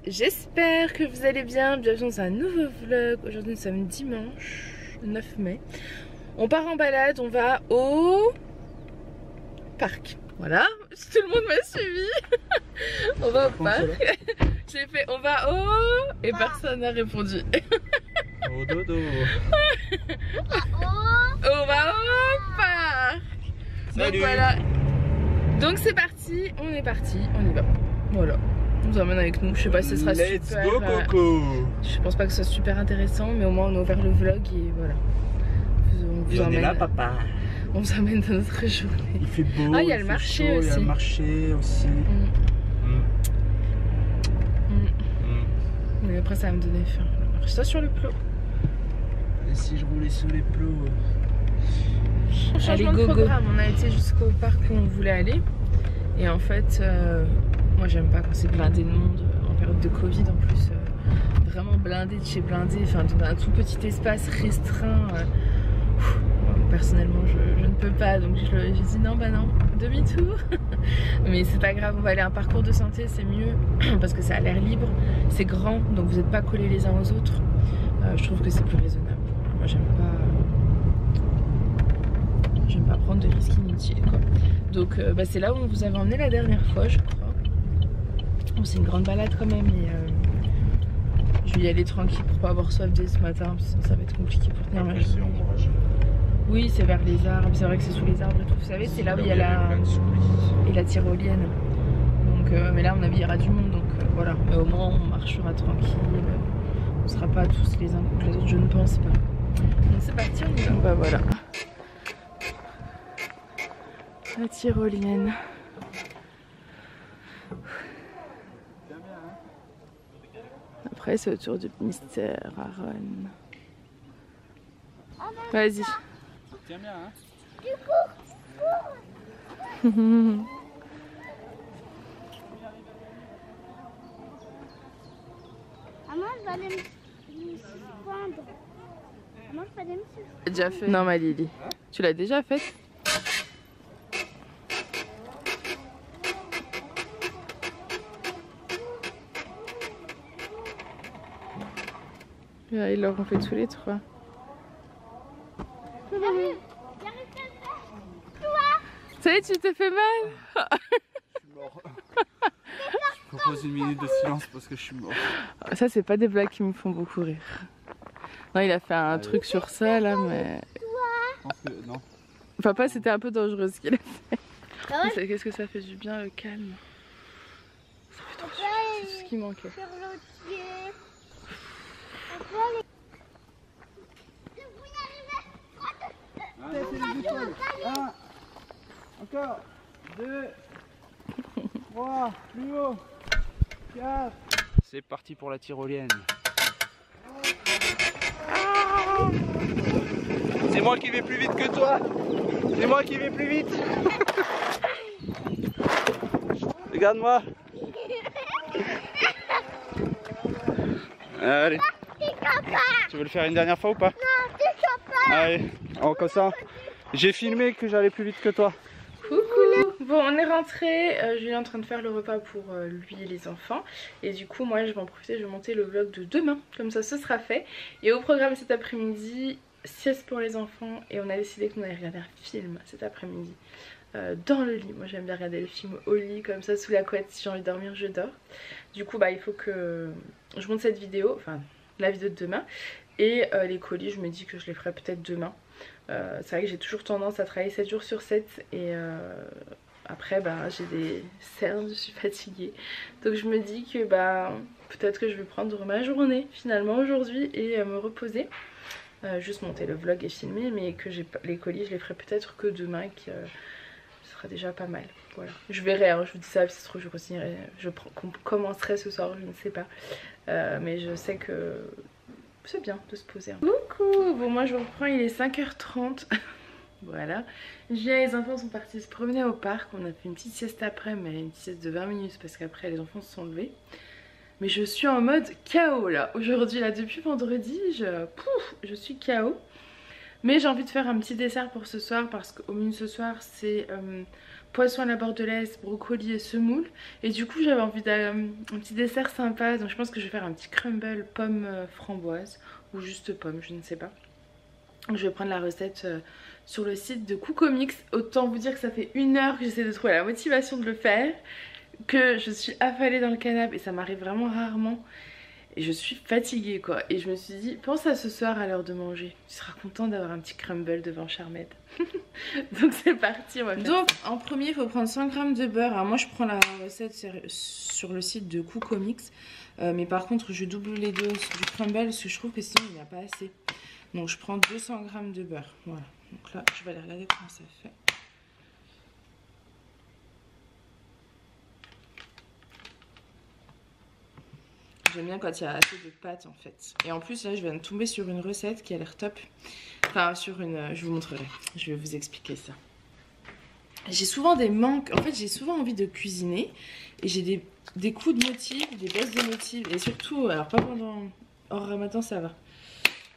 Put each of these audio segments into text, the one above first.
J'espère que vous allez bien, bienvenue dans un nouveau vlog. Aujourd'hui nous sommes dimanche 9 mai. On part en balade, on va au parc. Voilà, tout le monde m'a suivi. On va au parc. J'ai fait on va au... et personne n'a répondu. Au dodo. On va au parc. Donc voilà. Donc c'est parti, on est parti, on y va. Voilà. On nous emmène avec nous, je sais pas si ce sera Let's super... go Coco. Je pense pas que ce soit super intéressant, mais au moins on a ouvert le vlog et voilà. On vous On est là emmène, papa. on vous emmène dans notre journée. Il fait beau, Ah il y a le marché chaud, aussi. Il y a le marché aussi. Mais après ça va me donner faim. Je suis sur le plot. Et si je roulais sur les plots? Changement de programme, on a été jusqu'au parc où on voulait aller. Et en fait, moi j'aime pas quand c'est blindé de monde en période de Covid en plus. Vraiment blindé de chez blindé, enfin dans un tout petit espace restreint. Personnellement je ne peux pas, donc j'ai dit non bah non, demi-tour. Mais c'est pas grave, on va aller à un parcours de santé, c'est mieux parce que ça a l'air libre, c'est grand, donc vous n'êtes pas collés les uns aux autres. Je trouve que c'est plus raisonnable. Moi j'aime pas prendre de risques inutiles quoi. Donc bah, c'est là où on vous avait emmené la dernière fois je crois. Bon, c'est une grande balade quand même et je vais y aller tranquille pour pas avoir soif dès ce matin, sinon ça va être compliqué pour tenir ma journée. Oui c'est vers les arbres, c'est vrai que c'est sous les arbres et tout, vous savez c'est là où il y a la tyrolienne. Donc mais là on avis il y aura du monde donc voilà, mais au moins on marchera tranquille, on sera pas tous les uns contre les autres, je ne pense pas. Donc c'est parti, on y va. Bah voilà. La tyrolienne. Après c'est autour du mystère à Rennes. Vas-y. Tiens bien hein. Maman, je vais aller me prendre. Maman, je vais aller me suivre. Déjà fait? Non ma Lily. Tu l'as déjà faite? Ouais, ils l'auront fait tous les trois. Ça y est, tu t'es fait mal? Je suis mort. Je propose une minute de silence parce que je suis mort. Ça c'est pas des blagues qui me font beaucoup rire. Non il a fait un truc sur ça là mais... Je pense que non. Papa c'était un peu dangereux ce qu'il a fait. Qu'est-ce que ça fait du bien le calme. Ça fait trop super, c'est tout ce qui manquait. Un, encore, 2, 3, plus haut, 4. C'est parti pour la tyrolienne. C'est moi qui vais plus vite que toi. C'est moi qui vais plus vite. Regarde-moi. Allez. Tu veux le faire une dernière fois ou pas? Non, tu peux pas. Allez, comme ça. J'ai filmé que j'allais plus vite que toi. Coucou. Bon on est rentré, Julien est en train de faire le repas pour lui et les enfants. Et du coup moi je vais en profiter, je vais monter le vlog de demain. Comme ça ce sera fait. Et au programme cet après-midi, sieste pour les enfants. Et on a décidé qu'on allait regarder un film cet après-midi. Dans le lit, moi j'aime bien regarder le film au lit comme ça sous la couette, si j'ai envie de dormir je dors. Du coup bah il faut que je monte cette vidéo, enfin la vidéo de demain. Et les colis je me dis que je les ferai peut-être demain. C'est vrai que j'ai toujours tendance à travailler 7 jours sur 7 et après bah, j'ai des cernes, je suis fatiguée. Donc je me dis que bah, peut-être que je vais prendre ma journée finalement aujourd'hui et me reposer. Juste monter le vlog et filmer, mais que les colis je les ferai peut-être que demain et que ce sera déjà pas mal. Voilà. Je verrai, hein, je vous dis ça, si ça se trouve je commencerai ce soir, je ne sais pas. Mais je sais que c'est bien de se poser. Coucou. Bon moi je vous reprends, il est 5h30. Voilà. Julien et les enfants sont partis se promener au parc. On a fait une petite sieste après, mais une petite sieste de 20 minutes parce qu'après les enfants se sont levés. Mais je suis en mode KO là. Aujourd'hui là, depuis vendredi, je suis KO. Mais j'ai envie de faire un petit dessert pour ce soir parce qu'au menu ce soir c'est poisson à la bordelaise, brocoli et semoule. Et du coup j'avais envie d'un petit dessert sympa, donc je pense que je vais faire un petit crumble pomme framboise ou juste pomme, je ne sais pas. Je vais prendre la recette sur le site de Cookomix. Autant vous dire que ça fait 1 heure que j'essaie de trouver la motivation de le faire, que je suis affalée dans le canapé et ça m'arrive vraiment rarement. Et je suis fatiguée quoi. Et je me suis dit, pense à ce soir à l'heure de manger. Tu seras content d'avoir un petit crumble devant Charmette. Donc c'est parti, on va faire. Donc en premier il faut prendre 100 g de beurre. Alors moi je prends la recette sur le site de Cookomix. Mais par contre je double les doses du crumble parce que je trouve que sinon il n'y a pas assez. Donc je prends 200 g de beurre. Voilà. Donc là je vais aller regarder comment ça fait. J'aime bien quand il y a assez de pâte en fait. Et en plus là je viens de tomber sur une recette qui a l'air top. Enfin sur une... je vous montrerai. Je vais vous expliquer ça. J'ai souvent des manques. En fait j'ai souvent envie de cuisiner. Et j'ai des coups de motifs, des baisses de motifs. Et surtout, alors pas pendant... hors ramadan ça va.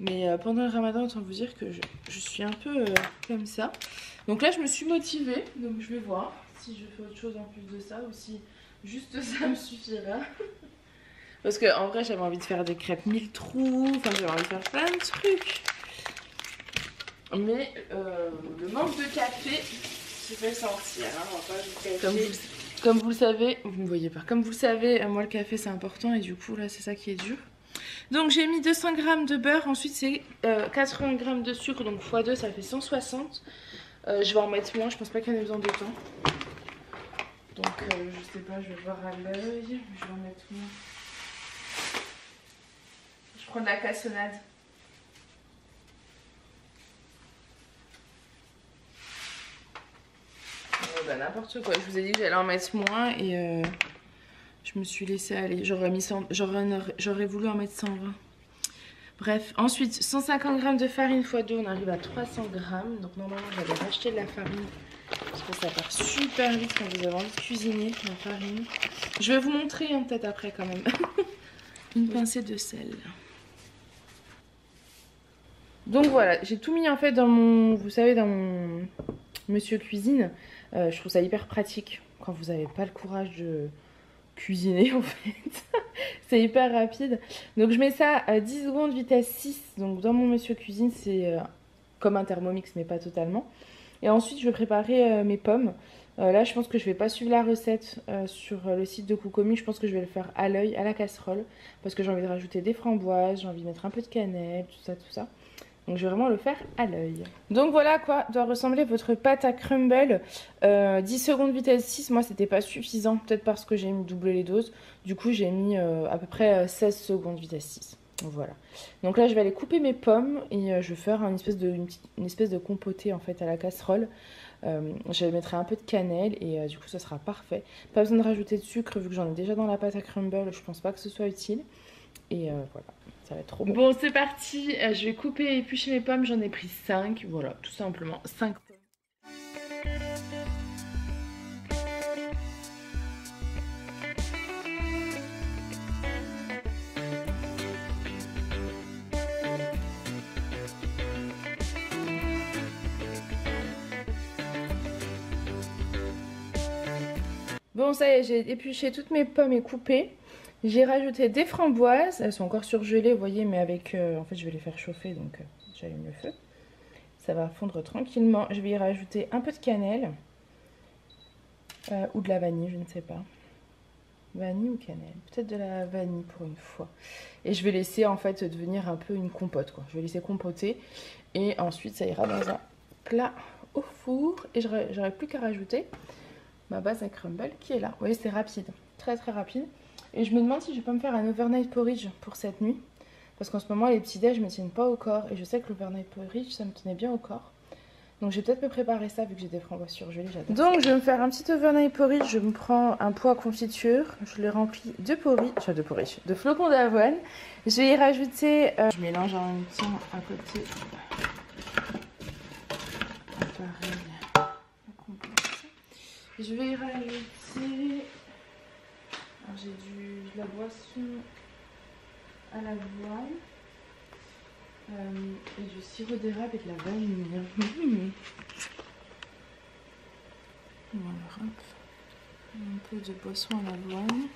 Mais pendant le ramadan autant vous dire que je suis un peu comme ça. Donc là je me suis motivée. Donc je vais voir si je fais autre chose en plus de ça. Ou si juste ça me suffira. Parce qu'en vrai j'avais envie de faire des crêpes 1000 trous, enfin j'avais envie de faire plein de trucs. Mais le manque de café se fait sentir. Hein, on va pas comme vous le savez, vous me voyez pas. Comme vous le savez, moi le café c'est important et du coup là c'est ça qui est dur. Donc j'ai mis 200 g de beurre, ensuite c'est 80 g de sucre, donc x2 ça fait 160. Je vais en mettre moins, je pense pas qu'il y en ait besoin d'autant. Donc je sais pas, je vais voir à l'œil, je vais en mettre moins. Je prends de la cassonade. Bah, n'importe quoi, je vous ai dit que j'allais en mettre moins et je me suis laissée aller. J'aurais voulu en mettre 120. Bref, ensuite 150 g de farine x2, on arrive à 300 g. Donc normalement j'avais racheté de la farine parce que ça part super vite quand vous avez envie de cuisiner la farine. Je vais vous montrer hein, peut-être après quand même. Une pincée de sel. Donc voilà, j'ai tout mis en fait dans mon, vous savez, dans mon Monsieur Cuisine. Je trouve ça hyper pratique quand vous n'avez pas le courage de cuisiner en fait. C'est hyper rapide. Donc je mets ça à 10 secondes vitesse 6. Donc dans mon Monsieur Cuisine c'est comme un Thermomix mais pas totalement. Et ensuite je vais préparer mes pommes. Là je pense que je vais pas suivre la recette sur le site de Cookomix. Je pense que je vais le faire à l'œil, à la casserole. Parce que j'ai envie de rajouter des framboises, j'ai envie de mettre un peu de cannelle, tout ça, tout ça. Donc je vais vraiment le faire à l'œil. Donc voilà quoi doit ressembler votre pâte à crumble. 10 secondes vitesse 6, moi c'était pas suffisant. Peut-être parce que j'ai doublé les doses. Du coup j'ai mis à peu près 16 secondes vitesse 6. Donc voilà. Donc là je vais aller couper mes pommes et je vais faire une espèce de compoté en fait à la casserole. Je mettrai un peu de cannelle et du coup ça sera parfait. Pas besoin de rajouter de sucre vu que j'en ai déjà dans la pâte à crumble. Je pense pas que ce soit utile. Et voilà. Ça va être trop bon. Bon c'est parti, je vais couper et éplucher mes pommes, j'en ai pris 5, voilà tout simplement 5 pommes. Bon ça y est, j'ai épluché toutes mes pommes et coupé. J'ai rajouté des framboises, elles sont encore surgelées, vous voyez, mais avec... en fait, je vais les faire chauffer, donc j'allume le feu. Ça va fondre tranquillement. Je vais y rajouter un peu de cannelle. Ou de la vanille, je ne sais pas. Vanille ou cannelle? Peut-être de la vanille pour une fois. Et je vais laisser, en fait, devenir un peu une compote, quoi. Je vais laisser compoter. Et ensuite, ça ira dans un plat au four. Et j'aurai plus qu'à rajouter ma base à crumble qui est là. Vous voyez, c'est rapide. Très, très rapide. Et je me demande si je vais pas me faire un overnight porridge pour cette nuit. Parce qu'en ce moment, les petits déj me tiennent pas au corps. Et je sais que l'overnight porridge, ça me tenait bien au corps. Donc je vais peut-être me préparer ça vu que j'ai des framboises surgelées. J'adore. Donc je vais me faire un petit overnight porridge. Je me prends un pot à confiture. Je le remplis de porridge. Enfin de porridge. De flocons d'avoine. Je vais y rajouter... je mélange en même temps à côté. Pareil. Je vais y rajouter... J'ai de la boisson à l'avoine et du sirop d'érable et de la vanille. Voilà, hop. Un peu de boisson à l'avoine.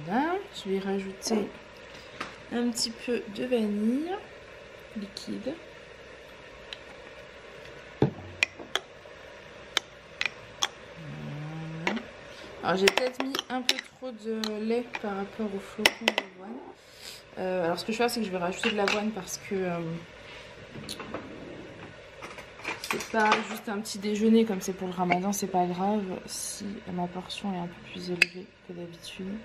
Voilà, je vais rajouter un petit peu de vanille liquide. Voilà. Alors j'ai peut-être mis un peu trop de lait par rapport au flocon d'avoine. Alors ce que je vais faire, c'est que je vais rajouter de l'avoine parce que c'est pas juste un petit déjeuner comme c'est pour le ramadan, c'est pas grave si ma portion est un peu plus élevée que d'habitude,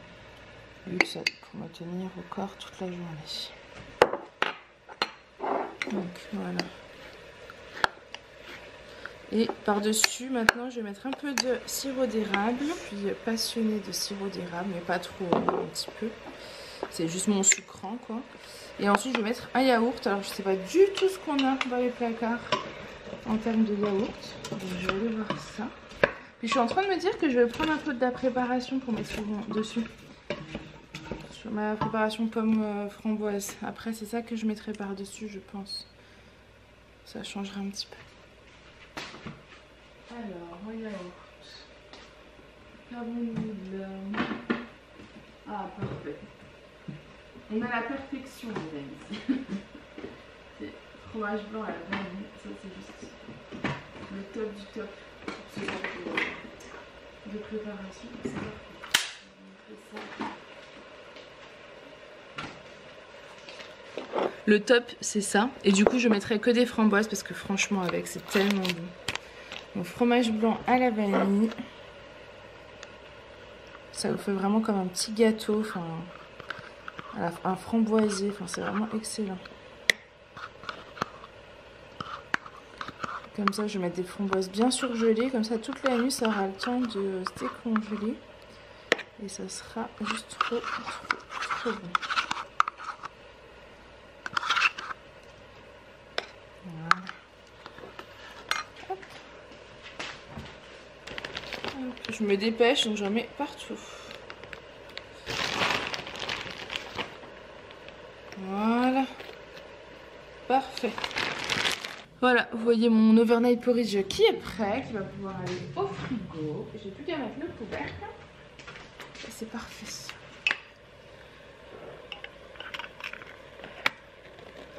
vu que c'est pour me tenir au corps toute la journée. Donc voilà. Et par-dessus, maintenant, je vais mettre un peu de sirop d'érable. Je suis passionnée de sirop d'érable, mais pas trop, un petit peu. C'est juste mon sucrant, quoi. Et ensuite, je vais mettre un yaourt. Alors, je sais pas du tout ce qu'on a dans les placards en termes de yaourt. Donc, je vais aller voir ça. Puis, je suis en train de me dire que je vais prendre un peu de la préparation pour mettre dessus. Sur ma préparation pomme framboise. Après, c'est ça que je mettrai par-dessus, je pense. Ça changera un petit peu. Alors, un yaourt. Qu'avons-nous là? Ah, parfait. On a la perfection, les amis. C'est fromage blanc à la vanille. Ça, c'est juste le top du top pour ce genre de préparation. C'est parfait. Le top, c'est ça. Et du coup, je mettrai que des framboises parce que franchement, avec, c'est tellement bon. Mon fromage blanc à la vanille. Ça vous fait vraiment comme un petit gâteau, enfin un framboisier, enfin c'est vraiment excellent. Comme ça, je vais mettre des framboises bien surgelées, comme ça toute la nuit ça aura le temps de se décongeler et ça sera juste trop bon. Voilà. Hop. Hop. Je me dépêche donc j'en mets partout. Voilà, parfait. Voilà, vous voyez mon overnight porridge qui est prêt, qui va pouvoir aller au frigo. J'ai plus qu'à mettre le couvercle. Et c'est parfait.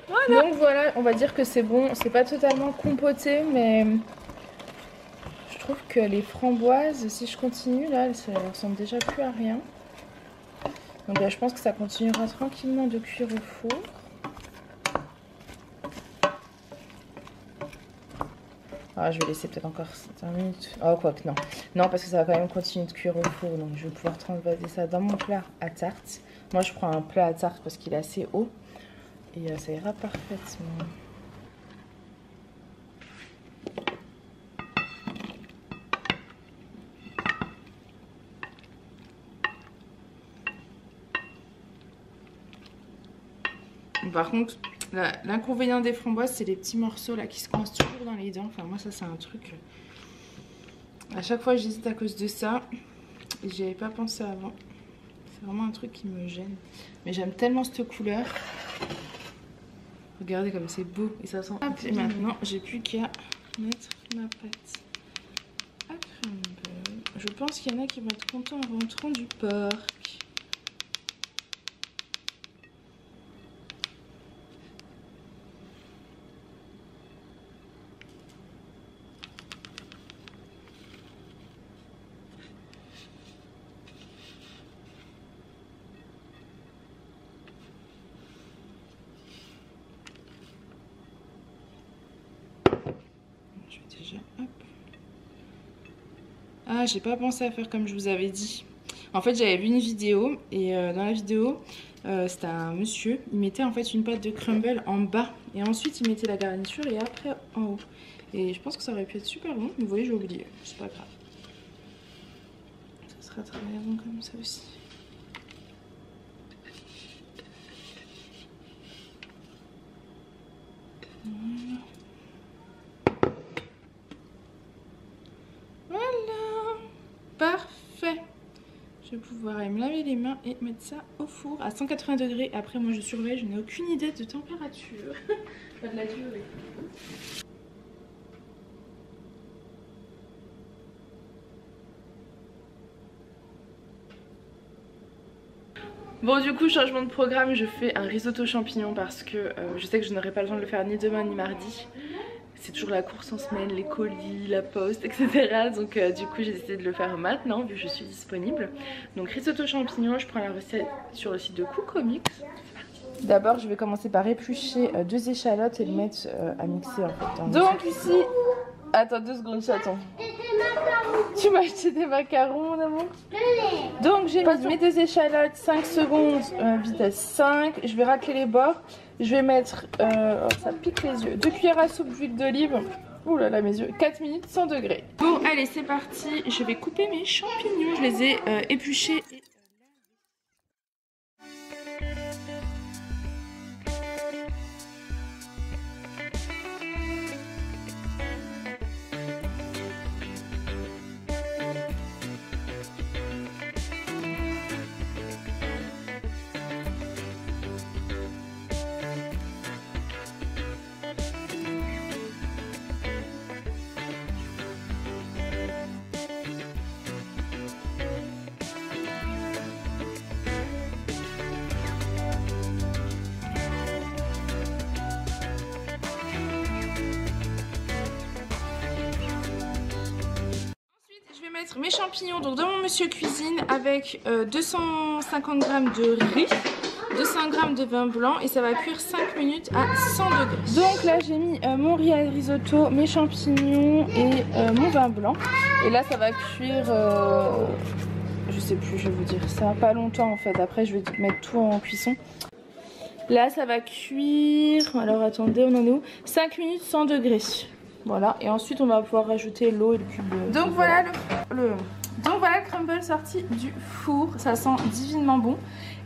Voilà. Donc voilà, on va dire que c'est bon. C'est pas totalement compoté, mais je trouve que les framboises, si je continue là, ça ressemble déjà plus à rien. Donc là, je pense que ça continuera tranquillement de cuire au four. Ah, je vais laisser peut-être encore 5 minutes. Oh, quoi que non. Non, parce que ça va quand même continuer de cuire au four. Donc, je vais pouvoir transvaser ça dans mon plat à tarte. Moi, je prends un plat à tarte parce qu'il est assez haut. Et ça ira parfaitement. Par contre, l'inconvénient des framboises, c'est les petits morceaux là qui se coincent toujours dans les dents. Enfin, moi, ça, c'est un truc. À chaque fois, j'hésite à cause de ça. Et j'y avais pas pensé avant. C'est vraiment un truc qui me gêne. Mais j'aime tellement cette couleur. Regardez comme c'est beau. Et ça sent. Hop, et maintenant, j'ai plus qu'à mettre ma pâte à crumble. Je pense qu'il y en a qui vont être contents en rentrant du porc. Ah, j'ai pas pensé à faire comme je vous avais dit. En fait, j'avais vu une vidéo et dans la vidéo, c'était un monsieur. Il mettait en fait une pâte de crumble en bas et ensuite il mettait la garniture et après en haut. Et je pense que ça aurait pu être super bon. Mais vous voyez, j'ai oublié. C'est pas grave. Ça sera très bon comme ça aussi. Voilà. Voilà. Parfait. Je vais pouvoir aller me laver les mains et mettre ça au four à 180 degrés. Après moi je surveille, je n'ai aucune idée de température. Pas de la durée. Bon du coup changement de programme, je fais un risotto champignon parce que je sais que je n'aurai pas le temps de le faire ni demain ni mardi. C'est toujours la course en semaine, les colis, la poste, etc. Donc du coup j'ai décidé de le faire maintenant vu que je suis disponible. Donc risotto champignon, je prends la recette sur le site de Cookomix. D'abord je vais commencer par éplucher 2 échalotes et le mettre à mixer en fait. Donc ici... Attends 2 secondes chaton. Tu m'as acheté des macarons mon amour. Donc j'ai mis mes 2 échalotes, 5 secondes, vitesse 5. Je vais racler les bords. Je vais mettre, oh, ça pique les yeux, 2 cuillères à soupe d'huile d'olive. Ouh là là mes yeux, 4 minutes 100 degrés. Bon allez c'est parti, je vais couper mes champignons. Je les ai épluchés. Mettre mes champignons donc dans mon monsieur cuisine avec 250 g de riz, 200 g de vin blanc et ça va cuire 5 minutes à 100 degrés. Donc là j'ai mis mon riz à risotto, mes champignons et mon vin blanc et là ça va cuire je sais plus, je vais vous dire ça, pas longtemps en fait, après je vais mettre tout en cuisson. Là ça va cuire, alors attendez on en est où, 5 minutes 100 degrés. Voilà, et ensuite on va pouvoir rajouter l'eau et le cube de... Donc voilà le crumble sorti du four, ça sent divinement bon.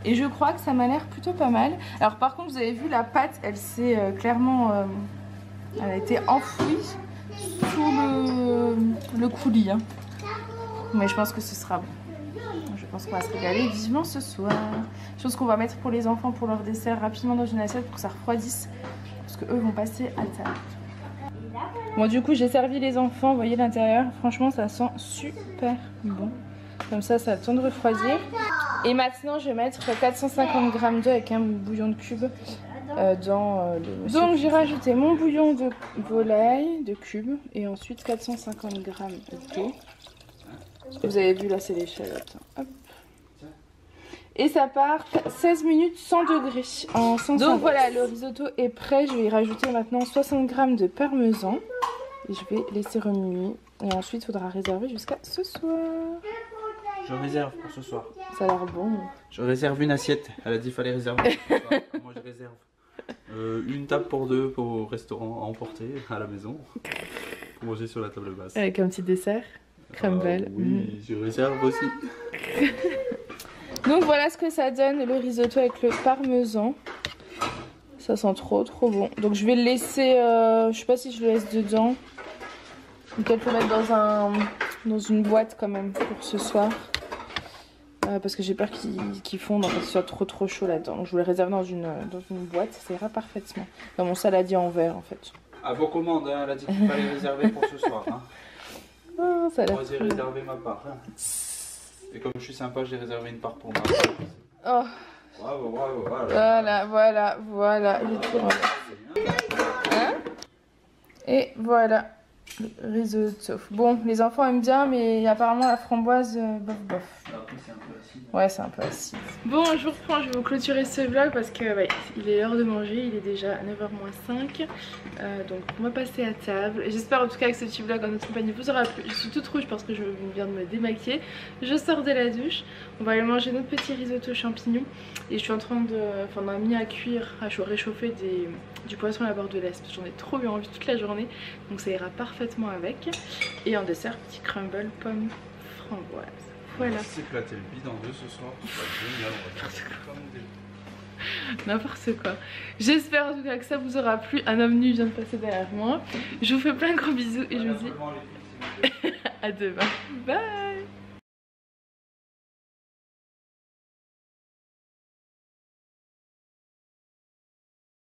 Et je crois que ça m'a l'air plutôt pas mal. Alors par contre vous avez vu la pâte, elle s'est clairement... elle a été enfouie sous le coulis. Hein. Mais je pense que ce sera bon. Je pense qu'on va se régaler vivement ce soir. Chose qu'on va mettre pour les enfants pour leur dessert rapidement dans une assiette pour que ça refroidisse. Parce qu'eux vont passer à table. Bon du coup j'ai servi les enfants, vous voyez l'intérieur, franchement ça sent super bon. Comme ça ça a le temps de refroidir. Et maintenant je vais mettre 450 g d'œufs avec un bouillon de cube dans le... Donc j'ai rajouté mon bouillon de volaille de cube et ensuite 450 g d'eau. Vous avez vu là c'est l'échalote. Hop. Et ça part 16 minutes 100 degrés en 150. Donc voilà, le risotto est prêt. Je vais y rajouter maintenant 60 g de parmesan. Et je vais laisser remuer. Et ensuite, il faudra réserver jusqu'à ce soir. Je réserve pour ce soir. Ça a l'air bon. Je réserve une assiette. Elle a dit qu'il fallait réserver pour ce soir. Moi, je réserve une table pour 2 au restaurant à emporter à la maison. Pour manger sur la table basse. Avec un petit dessert. Crumble. Oui, je réserve aussi. Donc voilà ce que ça donne, le risotto avec le parmesan. Ça sent trop bon. Donc je vais le laisser, je sais pas si je le laisse dedans. Peut-être le mettre dans une boîte quand même pour ce soir. Parce que j'ai peur qu'il fonde, en fait, que ce soit trop chaud là-dedans. Donc je vous le réserve dans une boîte, ça ira parfaitement. Dans mon saladier en verre en fait. À vos commandes, hein, elle a dit qu'il fallait réserver pour ce soir. Hein. Oh, ça a l'air moi j'ai réservé ma part. Hein. Et comme je suis sympa, j'ai réservé une part pour moi. Oh. Bravo. Voilà. Hein? Et voilà, le risotto. Bon, les enfants aiment bien, mais apparemment la framboise, bof. Après, c'est un peu acide. Ouais, c'est un peu acide. Bon, je vous reprends, je vais vous clôturer ce vlog parce que ouais, il est l'heure de manger, il est déjà 9h-5. Donc on va passer à table. J'espère en tout cas que ce petit vlog en notre compagnie vous aura plu. Je suis toute rouge parce que je viens de me démaquiller. Je sors de la douche. On va aller manger notre petit risotto champignons. Et je suis en train de... Enfin on a mis à cuire, à réchauffer du poisson à la bordelaise. Parce que j'en ai trop eu envie toute la journée. Donc ça ira parfaitement avec. Et en dessert, petit crumble pomme framboise. Voilà. On s'est éclaté le bide en deux ce soir. C'est génial, on va faire comme des... N'importe quoi. J'espère en tout cas que ça vous aura plu. Un homme nu vient de passer derrière moi. Je vous fais plein de gros bisous et je vous dis à demain. Bye.